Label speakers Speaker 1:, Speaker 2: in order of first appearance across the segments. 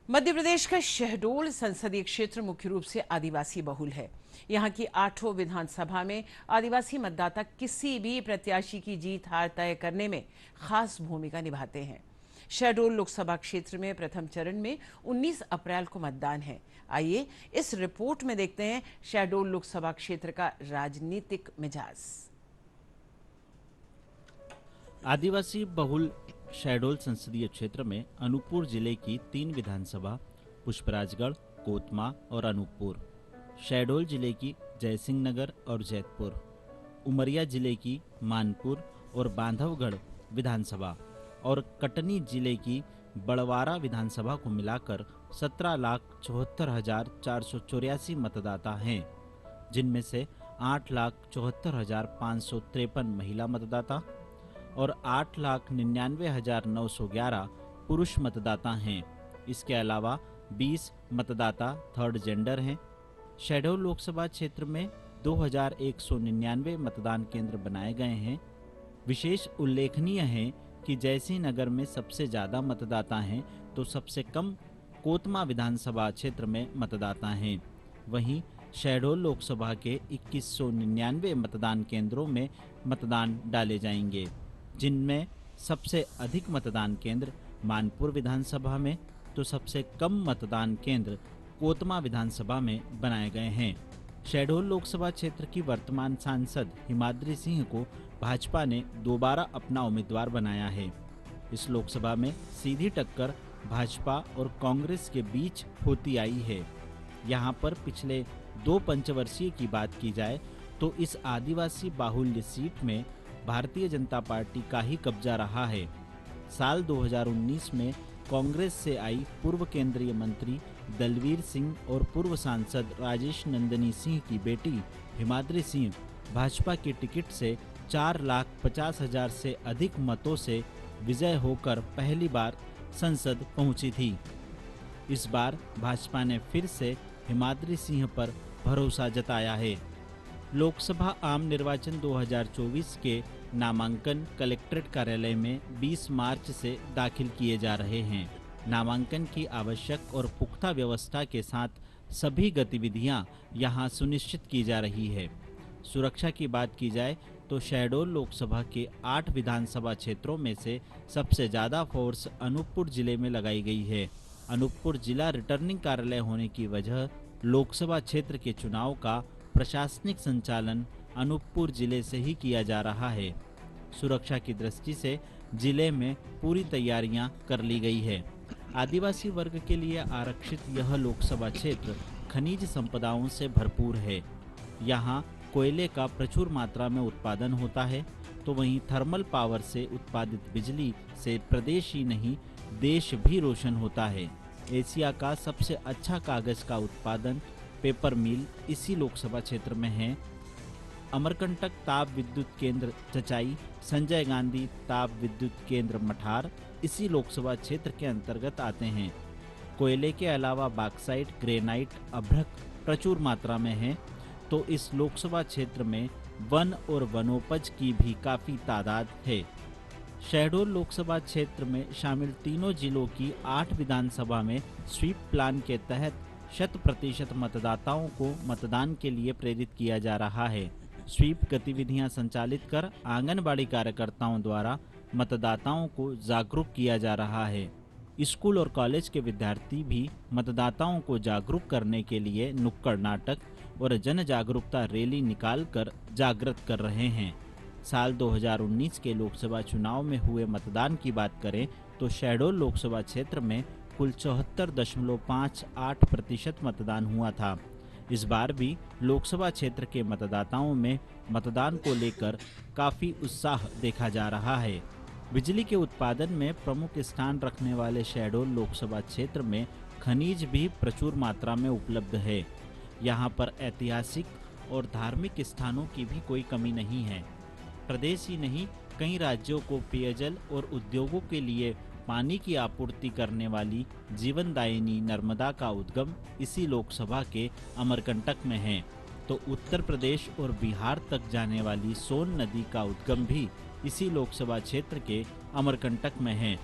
Speaker 1: मध्य प्रदेश का शहडोल संसदीय क्षेत्र मुख्य रूप से आदिवासी बहुल है। यहाँ की 8 विधानसभा में आदिवासी मतदाता किसी भी प्रत्याशी की जीत हार तय करने में खास भूमिका निभाते हैं। शहडोल लोकसभा क्षेत्र में प्रथम चरण में 19 अप्रैल को मतदान है। आइए इस रिपोर्ट में देखते हैं शहडोल लोकसभा क्षेत्र का राजनीतिक मिजाज।
Speaker 2: आदिवासी बहुल शहडोल संसदीय क्षेत्र में अनूपपुर जिले की 3 विधानसभा पुष्पराजगढ़, कोतमा और अनूपपुर, शहडोल जिले की जयसिंह नगर और जैतपुर, उमरिया जिले की मानपुर और बांधवगढ़ विधानसभा और कटनी जिले की बड़वारा विधानसभा को मिलाकर 17,74,484 मतदाता हैं, जिनमें से 8,74,553 महिला मतदाता और 8,99,911 पुरुष मतदाता हैं। इसके अलावा 20 मतदाता थर्ड जेंडर हैं। शहडोल लोकसभा क्षेत्र में 2,199 मतदान केंद्र बनाए गए हैं। विशेष उल्लेखनीय है कि जयसिंह नगर में सबसे ज़्यादा मतदाता हैं तो सबसे कम कोतमा विधानसभा क्षेत्र में मतदाता हैं। वहीं शहडोल लोकसभा के 2199 मतदान केंद्रों में मतदान डाले जाएंगे, जिनमें सबसे अधिक मतदान केंद्र मानपुर विधानसभा में तो सबसे कम मतदान केंद्र कोतमा विधानसभा में बनाए गए हैं। शहडोल लोकसभा क्षेत्र की वर्तमान सांसद हिमाद्री सिंह को भाजपा ने दोबारा अपना उम्मीदवार बनाया है। इस लोकसभा में सीधी टक्कर भाजपा और कांग्रेस के बीच होती आई है। यहाँ पर पिछले 2 पंचवर्षीय की बात की जाए तो इस आदिवासी बाहुल्य सीट में भारतीय जनता पार्टी का ही कब्जा रहा है। साल 2019 में कांग्रेस से आई पूर्व केंद्रीय मंत्री दलवीर सिंह और पूर्व सांसद राजेश नंदनी सिंह की बेटी हिमाद्री सिंह भाजपा की टिकट से 4,50,000 से अधिक मतों से विजय होकर पहली बार संसद पहुंची थी। इस बार भाजपा ने फिर से हिमाद्री सिंह पर भरोसा जताया है। लोकसभा आम निर्वाचन 2024 के नामांकन कलेक्ट्रेट कार्यालय में 20 मार्च से दाखिल किए जा रहे हैं। नामांकन की आवश्यक और पुख्ता व्यवस्था के साथ सभी गतिविधियां यहां सुनिश्चित की जा रही है। सुरक्षा की बात की जाए तो शहडोल लोकसभा के 8 विधानसभा क्षेत्रों में से सबसे ज़्यादा फोर्स अनूपपुर जिले में लगाई गई है। अनूपपुर जिला रिटर्निंग कार्यालय होने की वजह लोकसभा क्षेत्र के चुनाव का प्रशासनिक संचालन अनूपपुर जिले से ही किया जा रहा है। सुरक्षा की दृष्टि से जिले में पूरी तैयारियां कर ली गई है। आदिवासी वर्ग के लिए आरक्षित यह लोकसभा क्षेत्र खनिज संपदाओं से भरपूर है। यहाँ कोयले का प्रचुर मात्रा में उत्पादन होता है, तो वहीं थर्मल पावर से उत्पादित बिजली से प्रदेश ही नहीं देश भी रोशन होता है। एशिया का सबसे अच्छा कागज का उत्पादन पेपर मिल इसी लोकसभा क्षेत्र में है। अमरकंटक ताप विद्युत केंद्र चचाई, संजय गांधी ताप विद्युत केंद्र मठार इसी लोकसभा क्षेत्र के अंतर्गत आते हैं। कोयले के अलावा बॉक्साइट, ग्रेनाइट, अभ्रक प्रचुर मात्रा में है, तो इस लोकसभा क्षेत्र में वन और वनोपज की भी काफ़ी तादाद है। शहडोल लोकसभा क्षेत्र में शामिल तीनों जिलों की 8 विधानसभा में स्वीप प्लान के तहत 100% मतदाताओं को मतदान के लिए प्रेरित किया जा रहा है। स्वीप गतिविधियां संचालित कर आंगनबाड़ी कार्यकर्ताओं द्वारा मतदाताओं को जागरूक किया जा रहा है। स्कूल और कॉलेज के विद्यार्थी भी मतदाताओं को जागरूक करने के लिए नुक्कड़ नाटक और जन जागरूकता रैली निकालकर जागृत कर रहे हैं। साल 2019 के लोकसभा चुनाव में हुए मतदान की बात करें तो शहडोल लोकसभा क्षेत्र में कुल 74.58% मतदान हुआ था। इस बार भी लोकसभा क्षेत्र के मतदाताओं में मतदान को लेकर काफ़ी उत्साह देखा जा रहा है। बिजली के उत्पादन में प्रमुख स्थान रखने वाले शहडोल लोकसभा क्षेत्र में खनिज भी प्रचुर मात्रा में उपलब्ध है। यहाँ पर ऐतिहासिक और धार्मिक स्थानों की भी कोई कमी नहीं है। प्रदेश ही नहीं कई राज्यों को पेयजल और उद्योगों के लिए पानी की आपूर्ति करने वाली जीवनदायिनी नर्मदा का उद्गम इसी लोकसभा के अमरकंटक में है, तो उत्तर प्रदेश और बिहार तक जाने वाली सोन नदी का उद्गम भी इसी लोकसभा क्षेत्र के अमरकंटक में है।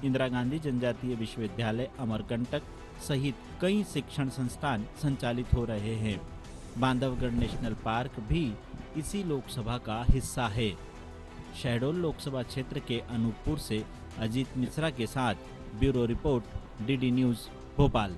Speaker 2: इंदिरा गांधी जनजातीय विश्वविद्यालय अमरकंटक सहित कई शिक्षण संस्थान संचालित हो रहे हैं। बांधवगढ़ नेशनल पार्क भी इसी लोकसभा का हिस्सा है। शहडोल लोकसभा क्षेत्र के अनूपपुर से अजीत मिश्रा के साथ bureau report, DD news, Bhopal.